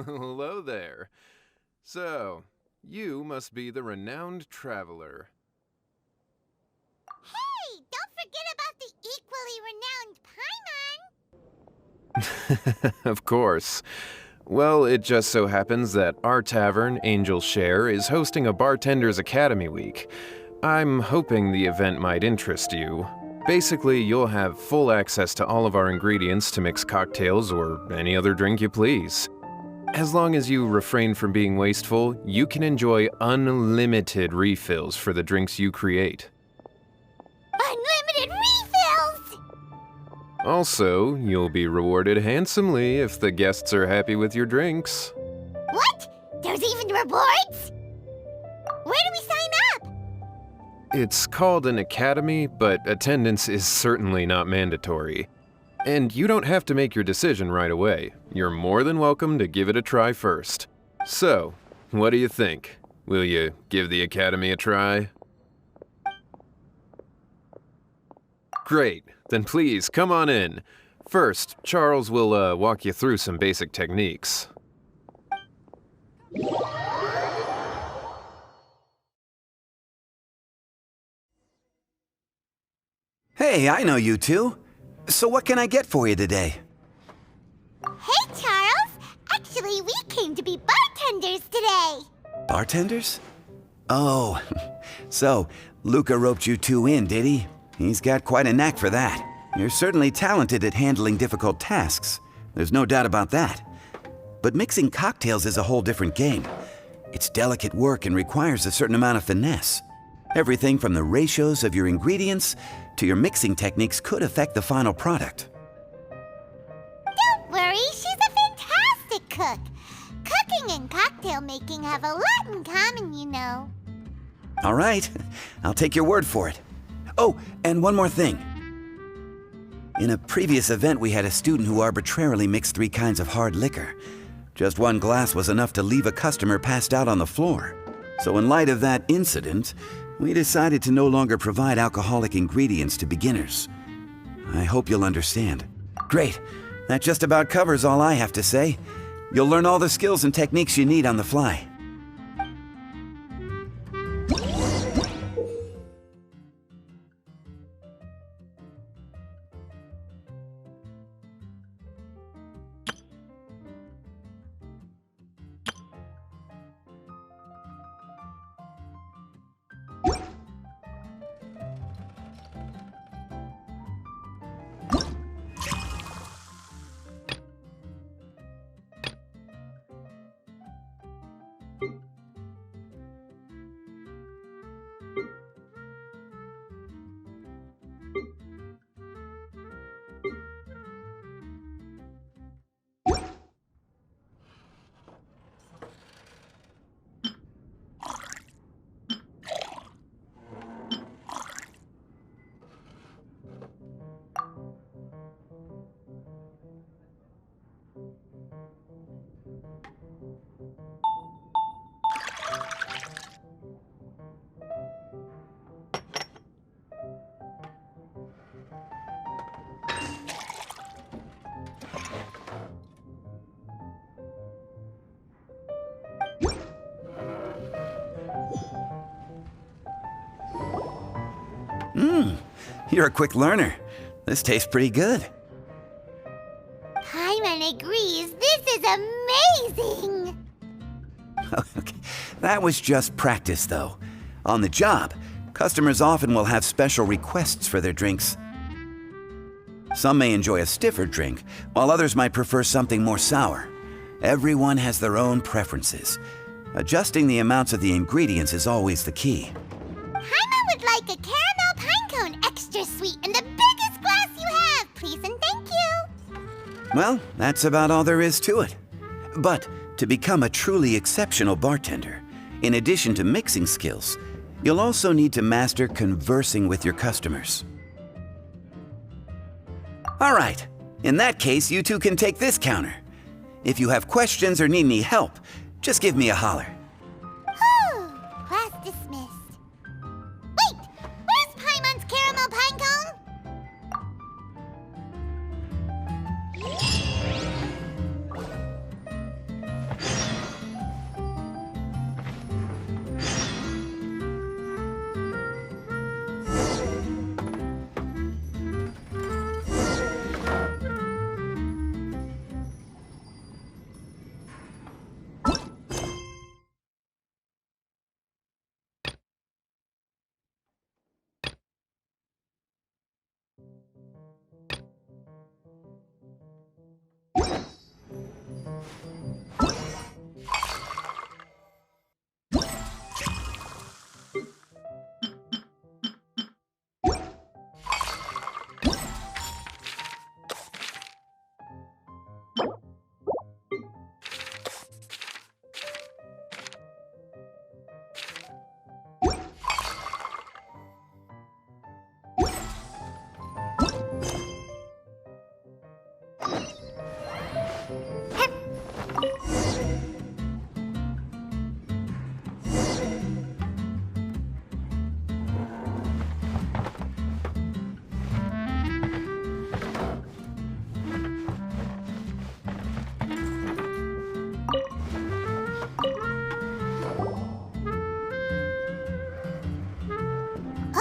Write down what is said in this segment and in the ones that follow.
Hello there. So, you must be the renowned traveler. Hey, don't forget about the equally renowned Paimon! Of course. Well, it just so happens that our tavern, Angel's Share, is hosting a Bartender's Academy week. I'm hoping the event might interest you. Basically, you'll have full access to all of our ingredients to mix cocktails or any other drink you please. As long as you refrain from being wasteful, you can enjoy unlimited refills for the drinks you create. Unlimited refills! Also, you'll be rewarded handsomely if the guests are happy with your drinks. What? There's even rewards? Where do we sign up? It's called an academy, but attendance is certainly not mandatory. And you don't have to make your decision right away. You're more than welcome to give it a try first. So, what do you think? Will you give the academy a try? Great, then please come on in. First, Charles will walk you through some basic techniques. Hey, I know you two. So what can I get for you today? Hey, Charles! Actually, we came to be bartenders today! Bartenders? Oh, so Luca roped you two in, did he? He's got quite a knack for that. You're certainly talented at handling difficult tasks. There's no doubt about that. But mixing cocktails is a whole different game. It's delicate work and requires a certain amount of finesse. Everything from the ratios of your ingredients to your mixing techniques could affect the final product. Don't worry, she's a fantastic cook. Cooking and cocktail making have a lot in common, you know. All right, I'll take your word for it. Oh, and one more thing. In a previous event, we had a student who arbitrarily mixed 3 kinds of hard liquor. Just one glass was enough to leave a customer passed out on the floor. So in light of that incident, we decided to no longer provide alcoholic ingredients to beginners. I hope you'll understand. Great. That just about covers all I have to say. You'll learn all the skills and techniques you need on the fly. You're a quick learner. This tastes pretty good. Paimon agrees, this is amazing! Okay, that was just practice, though. On the job, customers often will have special requests for their drinks. Some may enjoy a stiffer drink, while others might prefer something more sour. Everyone has their own preferences. Adjusting the amounts of the ingredients is always the key. Paimon would like a caramel pine cone, extra sweet, and the biggest glass you have, please and thank you! Well, that's about all there is to it. But to become a truly exceptional bartender, in addition to mixing skills, you'll also need to master conversing with your customers. All right, in that case, you two can take this counter. If you have questions or need any help, just give me a holler. Whew, class dismissed. Wait, where's Paimon's caramel pine cone?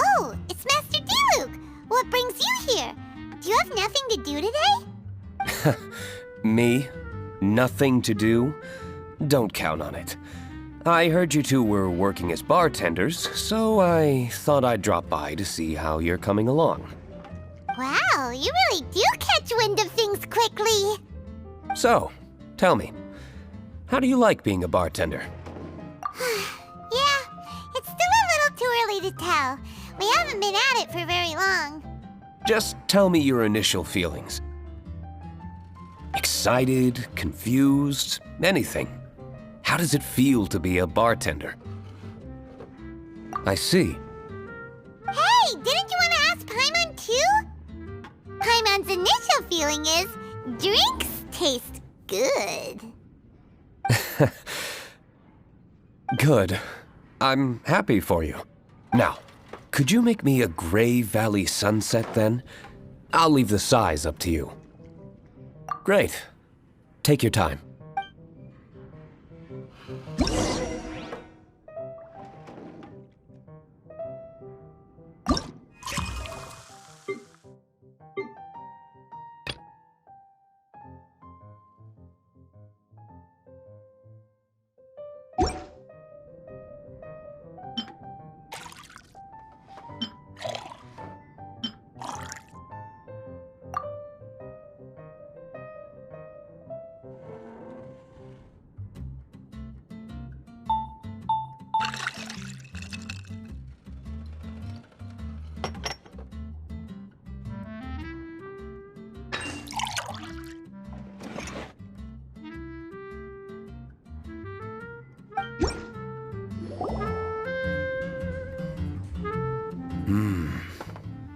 Oh, it's Master Diluc! What brings you here? Do you have nothing to do today? Me? Nothing to do? Don't count on it. I heard you two were working as bartenders, so I thought I'd drop by to see how you're coming along. Wow, you really do catch wind of things quickly. So, tell me, how do you like being a bartender? Yeah, it's still a little too early to tell. We haven't been at it for very long. Just tell me your initial feelings. Excited, confused, anything. How does it feel to be a bartender? I see. Hey, didn't you want to ask Paimon too? Paimon's initial feeling is, drinks taste good. Good. I'm happy for you. Now, could you make me a Gray Valley sunset then? I'll leave the size up to you. Great. Take your time.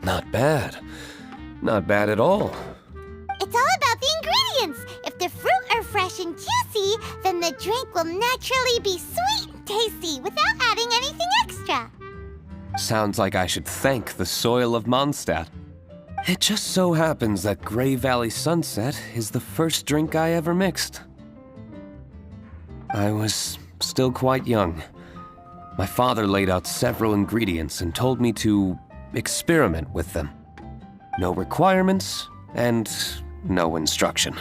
Not bad. Not bad at all. It's all about the ingredients. If the fruit are fresh and juicy, then the drink will naturally be sweet and tasty without adding anything extra. Sounds like I should thank the soil of Mondstadt. It just so happens that Gray Valley Sunset is the first drink I ever mixed. I was still quite young. My father laid out several ingredients and told me to experiment with them. No requirements and no instruction.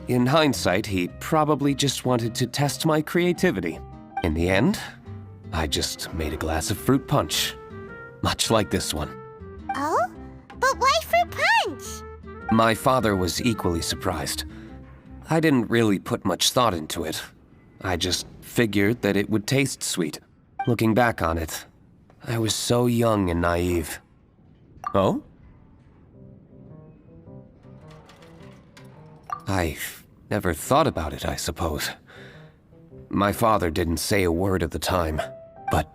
In hindsight, he probably just wanted to test my creativity. In the end, I just made a glass of fruit punch, much like this one. Oh? But why fruit punch? My father was equally surprised. I didn't really put much thought into it. I just figured that it would taste sweet. Looking back on it, I was so young and naive. Oh? I never thought about it, I suppose. My father didn't say a word at the time, but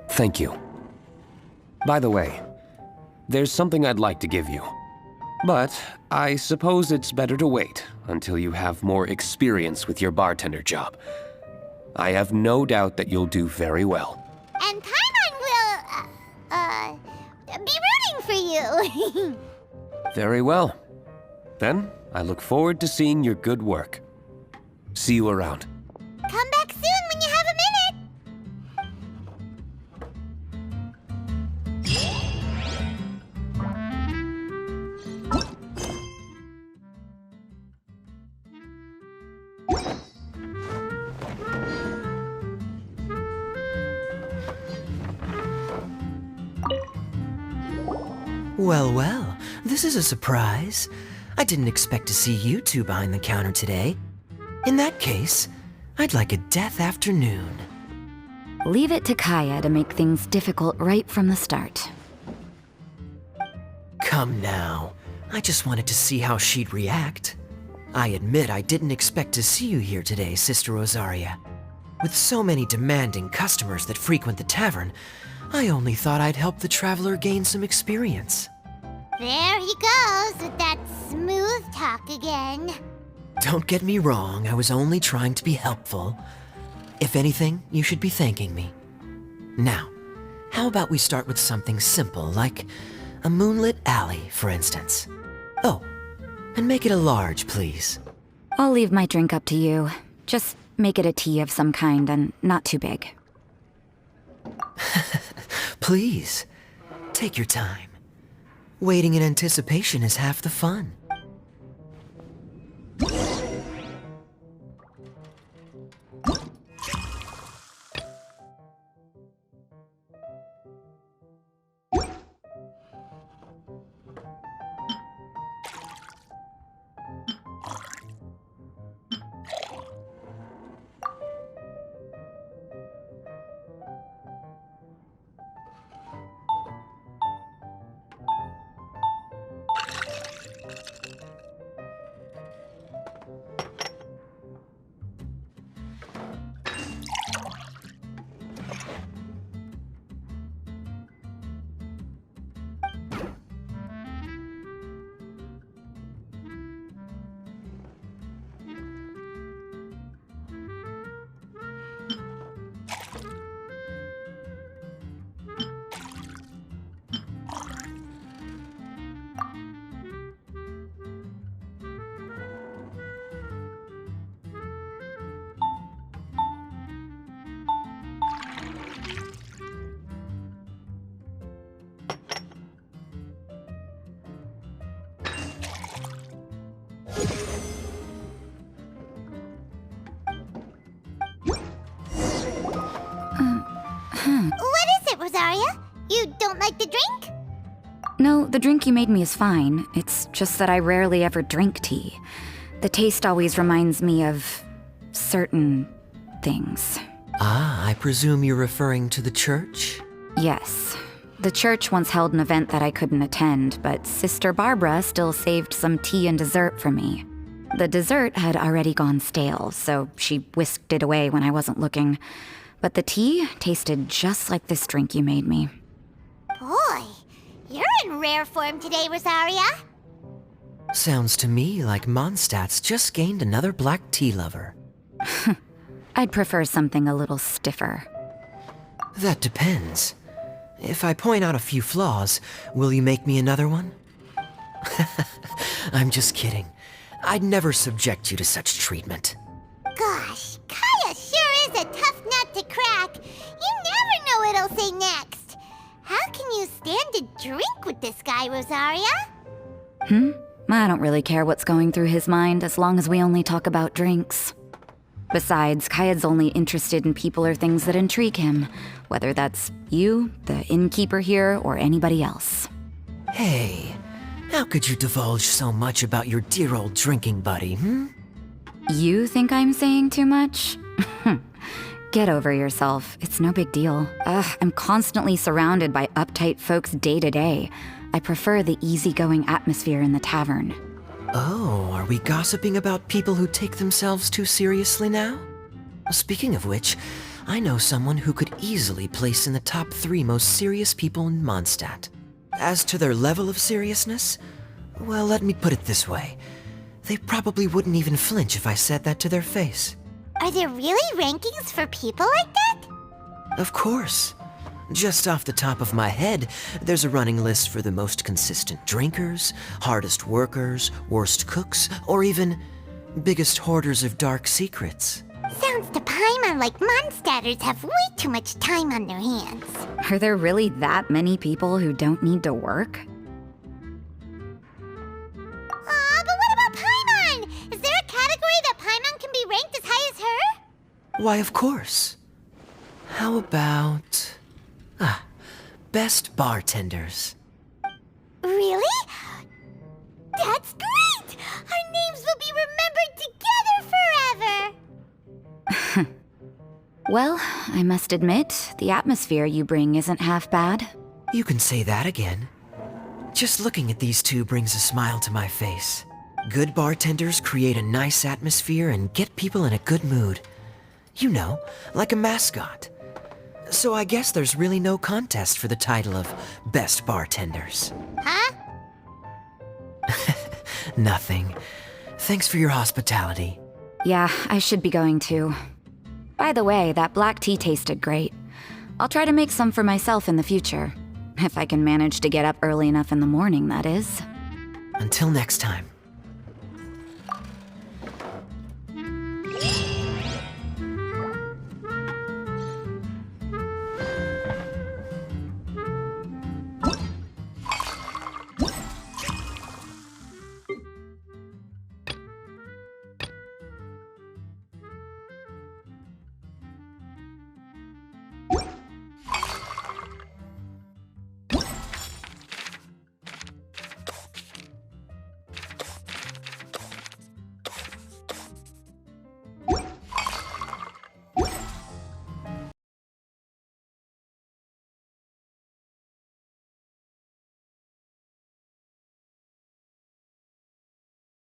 thank you. By the way, there's something I'd like to give you. But I suppose it's better to wait until you have more experience with your bartender job. I have no doubt that you'll do very well. And Paimon will, be rooting for you. Very well. Then, I look forward to seeing your good work. See you around. Come back soon when you have a minute. Well, well, this is a surprise. I didn't expect to see you two behind the counter today. In that case, I'd like a death afternoon. Leave it to Kaeya to make things difficult right from the start. Come now. I just wanted to see how she'd react. I admit I didn't expect to see you here today, Sister Rosaria. With so many demanding customers that frequent the tavern, I only thought I'd help the traveler gain some experience. There he goes with that smooth talk again. Don't get me wrong, I was only trying to be helpful. If anything, you should be thanking me. Now, how about we start with something simple, like a moonlit alley, for instance. Oh, and make it a large, please. I'll leave my drink up to you. Just make it a tea of some kind and not too big. Please, take your time. Waiting in anticipation is half the fun. What is it, Rosaria? You don't like the drink? No, the drink you made me is fine. It's just that I rarely ever drink tea. The taste always reminds me of certain things. Ah, I presume you're referring to the church? Yes. The church once held an event that I couldn't attend, but Sister Barbara still saved some tea and dessert for me. The dessert had already gone stale, so she whisked it away when I wasn't looking. But the tea tasted just like this drink you made me. Boy, you're in rare form today, Rosaria. Sounds to me like Mondstadt's just gained another black tea lover. I'd prefer something a little stiffer. That depends. If I point out a few flaws, will you make me another one? I'm just kidding. I'd never subject you to such treatment. Gosh, Kaeya sure is a tough nut to crack. You never know what he'll say next. How can you stand to drink with this guy, Rosaria? I don't really care what's going through his mind as long as we only talk about drinks. Besides, Kaeya's only interested in people or things that intrigue him, whether that's you, the innkeeper here, or anybody else. Hey, how could you divulge so much about your dear old drinking buddy, You think I'm saying too much? Get over yourself. It's no big deal. I'm constantly surrounded by uptight folks day to day. I prefer the easygoing atmosphere in the tavern. Oh, are we gossiping about people who take themselves too seriously now? Speaking of which, I know someone who could easily place in the top 3 most serious people in Mondstadt. As to their level of seriousness, well, let me put it this way. They probably wouldn't even flinch if I said that to their face. Are there really rankings for people like that? Of course. Just off the top of my head, there's a running list for the most consistent drinkers, hardest workers, worst cooks, or even biggest hoarders of dark secrets. Sounds to Paimon like Mondstadters have way too much time on their hands. Are there really that many people who don't need to work? But what about Paimon? Is there a category that Paimon can be ranked as high as her? Why, of course. How about... best bartenders. Really? That's great! Well, I must admit, the atmosphere you bring isn't half bad. You can say that again. Just looking at these two brings a smile to my face. Good bartenders create a nice atmosphere and get people in a good mood. You know, like a mascot. So I guess there's really no contest for the title of Best Bartenders. Huh? Nothing. Thanks for your hospitality. Yeah, I should be going too. By the way, that black tea tasted great. I'll try to make some for myself in the future. If I can manage to get up early enough in the morning, that is. Until next time.